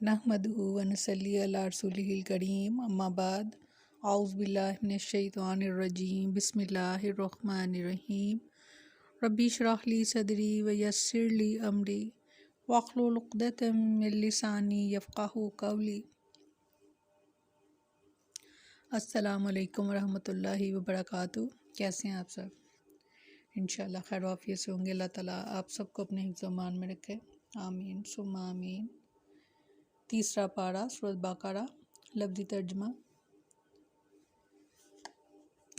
नहमदुहु व नसल्ली अला रसूलिहिल करीम अम्मा बाद औज़ु बिल्लाहि मिनश शैतानिर रजीम बिस्मिल्लाहिर रहमानिर रहीम रब्बी इश्रह ली सदरी व यस्सिर ली अमरी वहलुल उक़दतम मिन लिसानी यफ़क़हू क़ौली। अस्सलामु अलैकुम व रहमतुल्लाहि व बरकातुहू। कैसे हैं आप सब? इंशाअल्लाह खैर वाफ़ियत से होंगे। अल्लाह ताला आप सबको अपने हिफ्ज़ व अमान में रखे, आमीन सुम्मा आमीन। तीसरा पारा सूरह बकरा, लफ्ज़ी तर्जुमा।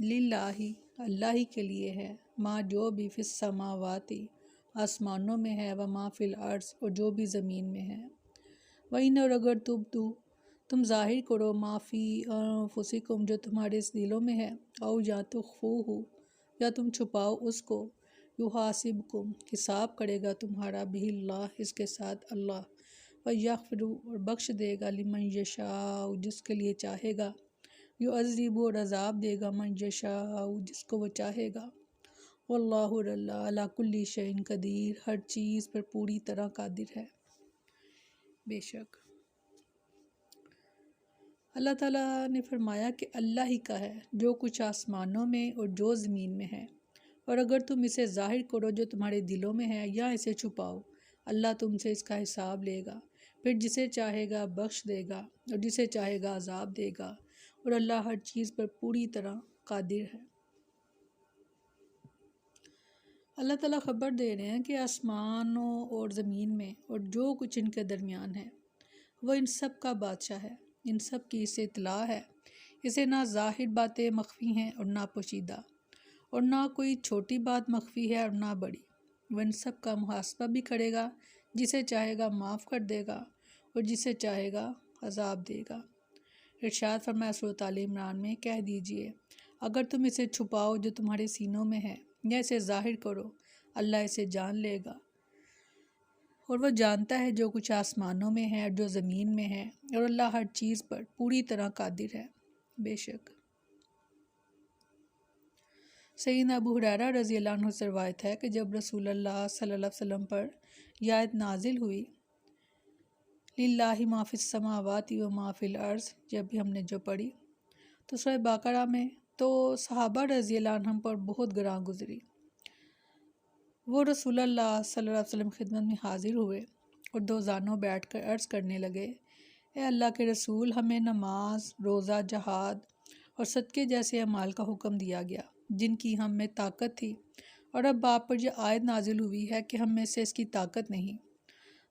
लिल्लाही अल्लाह ही के लिए है, माँ जो भी फिस समावाती आसमानों में है, व माँ फिल अर्ज़ और जो भी ज़मीन में है। वहीं और अगर तुम ज़ाहिर करो माफ़ी अनफुसिकुम जो तुम्हारे इस दिलों में है, औ या तुख़्फ़ूहु या तुम छुपाओ उसको, युहासिबकुम हिसाब करेगा तुम्हारा बिहिल्लाह इसके साथ अल्लाह, व यग़फ़िरु और बख्श देगा लिमन यशाउ जिसके लिए चाहेगा, युअज़्ज़िबु और अज़ाब देगा मन यशाउ जिसको वो चाहेगा। वल्लाहु अला कुल्ली शैइन क़दीर हर चीज़ पर पूरी तरह कादिर है। बेशक अल्लाह ताला ने फरमाया कि अल्लाह ही का है जो कुछ आसमानों में और जो ज़मीन में है, और अगर तुम इसे ज़ाहिर करो जो तुम्हारे दिलों में है या इसे छुपाओ, अल्लाह तुमसे इसका हिसाब लेगा, फिर जिसे चाहेगा बख्श देगा और जिसे चाहेगा अजाब देगा, और अल्लाह हर चीज़ पर पूरी तरह कादिर है। अल्लाह ताला ख़बर दे रहे हैं कि आसमानों और ज़मीन में और जो कुछ इनके दरमियान है वह इन सब का बादशाह है, इन सब की इसे इत्तला है। इसे ना ज़ाहिर बातें मख्फ़ी हैं और ना पोशीदा, और ना कोई छोटी बात मख्फ़ी है और ना बड़ी। वह इन सब का मुहासबा भी करेगा, जिसे चाहेगा माफ़ कर देगा और जिसे चाहेगा अजाब देगा। इरशाद फरमाया सूरह आल इमरान में, कह दीजिए अगर तुम इसे छुपाओ जो तुम्हारे सीनों में है या इसे ज़ाहिर करो, अल्लाह इसे जान लेगा, और वह जानता है जो कुछ आसमानों में है और जो ज़मीन में है, और अल्लाह हर चीज़ पर पूरी तरह कादिर है। बेशक सैयदना अबू हुरैरा रज़ियल्लाहु अन्हु से रवायत है कि जब रसूलुल्लाह सल्लल्लाहु अलैहि वसल्लम पर यह आयत नाजिल हुई, लिल्लाहि मा फिस समावाति व मा फिल अर्ज़, जब भी हमने जो पढ़ी तो सूरह बकरा में, तो सहाबा रज़ियल्लाहु अन्हुम पर बहुत गिरां गुज़री। वो रसूलुल्लाह सल्लल्लाहु अलैहि वसल्लम की खिदमत में हाजिर हुए और दो जानों बैठ कर अर्ज़ करने लगे, ए अल्लाह के रसूल, हमें नमाज, रोज़ा, जहाद और सदक़े जैसे अमाल का हुक्म दिया गया जिनकी हम में ताकत थी, और अब आप पर यह आयत नाजिल हुई है कि हम में से इसकी ताकत नहीं।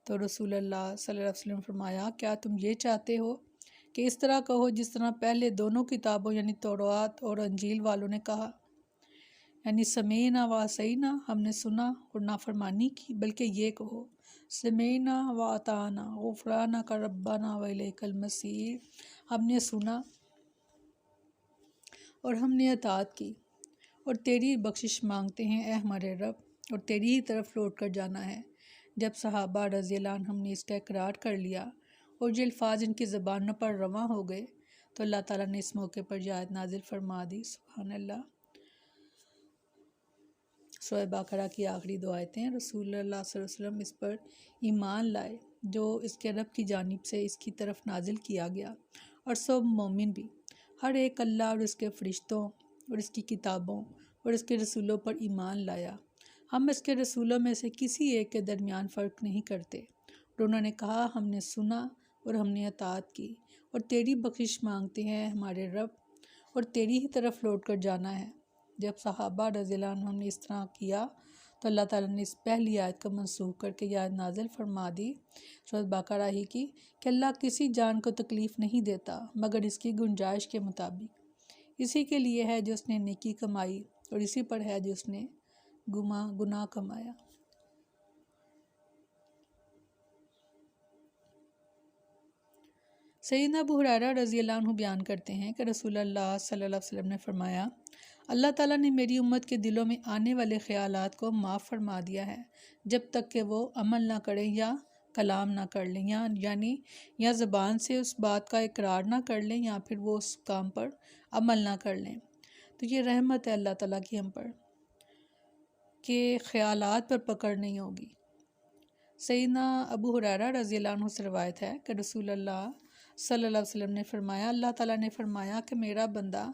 तो रसूलुल्लाह सल्लल्लाहु अलैहि वसल्लम फरमाया, क्या तुम ये चाहते हो कि इस तरह कहो जिस तरह पहले दोनों किताबों यानी तौरात और अंजील वालों ने कहा, यानी समीना व असैना, हमने सुना और नाफरमानी की, बल्कि ये कहो समीना व अताना गुफ़राना का रब्बाना व इलैकल मसीर, हमने सुना और हमने अताअत की और तेरी बख्शिश मांगते हैं ए हमारे रब, और तेरी ही तरफ लौट कर जाना है। जब सहाबा रज़ियल्लाहु अन्हुम ने इसका इकरार कर लिया और ये अल्फाज इनकी ज़बानों पर रवां हो गए, तो अल्लाह ताला ने इस मौके पर यह आयत नाजिल फरमा दी। सुभान अल्लाह। सूरह बकरा की आखिरी दो आयतें, रसूलुल्लाह सल्लल्लाहु अलैहि वसल्लम इस पर ईमान लाए जो इसके रब की जानिब से इसकी तरफ नाजिल किया गया, और सब मोमिन भी, हर एक अल्लाह और इसके फ़रिश्तों और इसकी किताबों और इसके रसूलों पर ईमान लाया। हम इसके रसूलों में से किसी एक के दरमियान फ़र्क नहीं करते। और उन्होंने कहा, हमने सुना और हमने अताअत की और तेरी बख्शिश मांगते हैं हमारे रब, और तेरी ही तरफ लौट कर जाना है। जब सहाबा रज़ियल्लाहु अन्हुम ने इस तरह किया तो अल्लाह ताला ने इस पहली आयत को मनसूख करके यह आयत नाजिल फरमा दी सूरह बकरा ही की, कि अल्लाह किसी जान को तकलीफ़ नहीं देता मगर इसकी गुंजाइश के मुताबिक। इसी के लिए है जो उसने नेकी कमाई, और इसी पर है जो उसने गुनाह कमाया। सैयदना अबू हुरैरा रज़ियल्लाहु अन्हु बयान करते हैं कि रसूलुल्लाह सल्लल्लाहु अलैहि वसल्लम ने फरमाया, अल्लाह ताला ने मेरी उम्मत के दिलों में आने वाले ख़यालात को माफ़ फरमा दिया है जब तक कि वो अमल ना करें या कलाम ना कर लें, यानी या ज़बान से उस बात का इकरार ना कर लें या फिर वो उस काम पर अमल ना कर लें। तो ये रहमत है अल्लाह ताला की हम पर कि ख़यालात पर पकड़ नहीं होगी। سیدنا ابو ہریرہ رضی اللہ عنہ سے روایت ہے کہ رسول اللہ صلی اللہ علیہ وسلم نے فرمایا، اللہ تعالیٰ نے فرمایا کہ میرا بندہ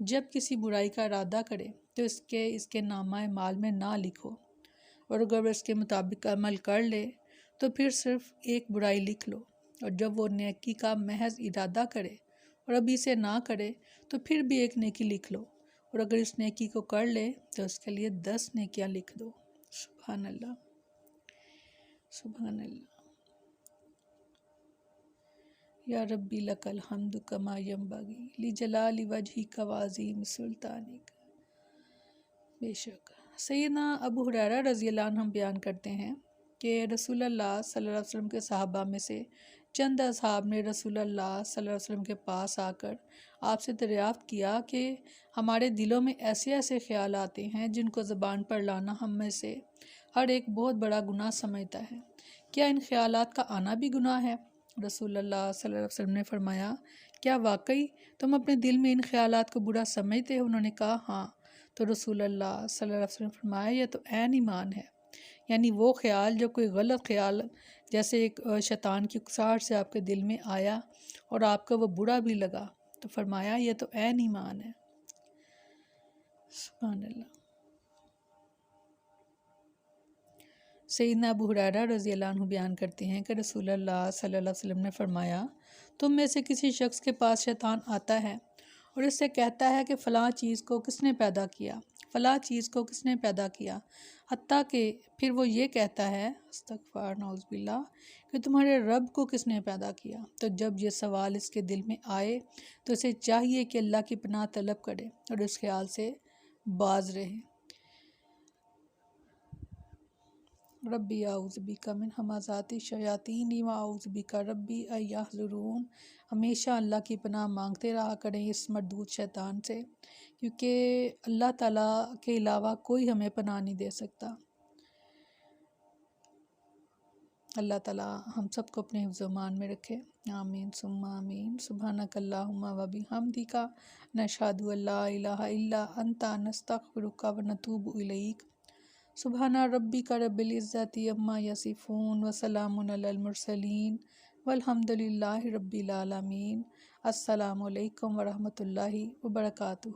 جب کسی برائی کا ارادہ کرے تو اس کے نامہ مال میں نہ لکھو، اور اگر وہ اس کے مطابق عمل کر لے تو پھر صرف ایک برائی لکھ لو، اور جب وہ نیکی کا محض ارادہ کرے اور ابھی سے نہ کرے تو پھر بھی ایک نیکی لکھ لو، اور اگر اس نیکی کو کر لے تو اس کے لیے 10 نیکیاں لکھ دو۔ سبحان اللہ، سبحان اللہ۔ یا ربی لک الحمد کما ینبغی لجلال وجہک وعظیم سلطانک۔ بے شک سیدنا ابو ہریرہ رضی اللہ عنہ بیان کرتے ہیں کہ رسول اللہ صلی اللہ علیہ وسلم کے صحابہ میں سے چند اصحاب نے رسول اللہ صلی اللہ علیہ وسلم کے پاس آ کر آپ سے دریافت کیا کہ ہمارے دلوں میں ایسے ایسے خیال آتے ہیں جن کو زبان پر لانا ہم میں سے ہر ایک بہت بڑا گناہ سمجھتا ہے، کیا ان خیالات کا آنا بھی گناہ ہے؟ رسول اللہ صلی اللہ علیہ وسلم نے فرمایا، کیا واقعی تم اپنے دل میں ان خیالات کو برا سمجھتے ہو؟ انہوں نے کہا ہاں۔ تو رسول اللہ صلی اللہ علیہ وسلم نے فرمایا، یہ تو عین ایمان ہے، یعنی وہ خیال جو کوئی غلط خیال جیسے ایک شیطان کی اکساہٹ سے آپ کے دل میں آیا اور آپ کو وہ برا بھی لگا، تو فرمایا یہ تو عین ایمان ہے۔ سبحان اللہ۔ سیدنا ابو ہریرہ رضی اللہ عنہ بیان کرتے ہیں کہ رسول اللہ صلی اللہ علیہ وسلم نے فرمایا، تم میں سے کسی شخص کے پاس شیطان آتا ہے اور اس سے کہتا ہے کہ فلاں چیز کو کس نے پیدا کیا، فلاں چیز کو کس نے پیدا کیا، حتیٰ کہ پھر وہ یہ کہتا ہے استغفار نعوذ باللہ کہ تمہارے رب کو کس نے پیدا کیا، تو جب یہ سوال اس کے دل میں آئے تو اسے چاہیے کہ اللہ کی پناہ طلب کرے اور اس خیال سے باز رہے۔ ربی اعوذ بک من ہمزات الشیاطین واعوذ بک ربی ان یحضرون۔ ہمیشہ اللہ کی پناہ مانگتے رہا کریں اس مردود شیطان سے، کیونکہ اللہ تعالیٰ کے علاوہ کوئی ہمیں پناہ نہیں دے سکتا۔ اللہ تعالیٰ ہم سب کو اپنے حفظ و امان میں رکھے، آمین ثم آمین۔ سبحانک اللہم و بحمدک، نشہد ان لا الہ الا انت، نستغفرک و نتوب الیک۔ سبحان ربک رب العزت عما یصفون وسلام علی المرسلین والحمد للہ رب العالمین۔ السلام علیکم ورحمۃ اللہ وبرکاتہ۔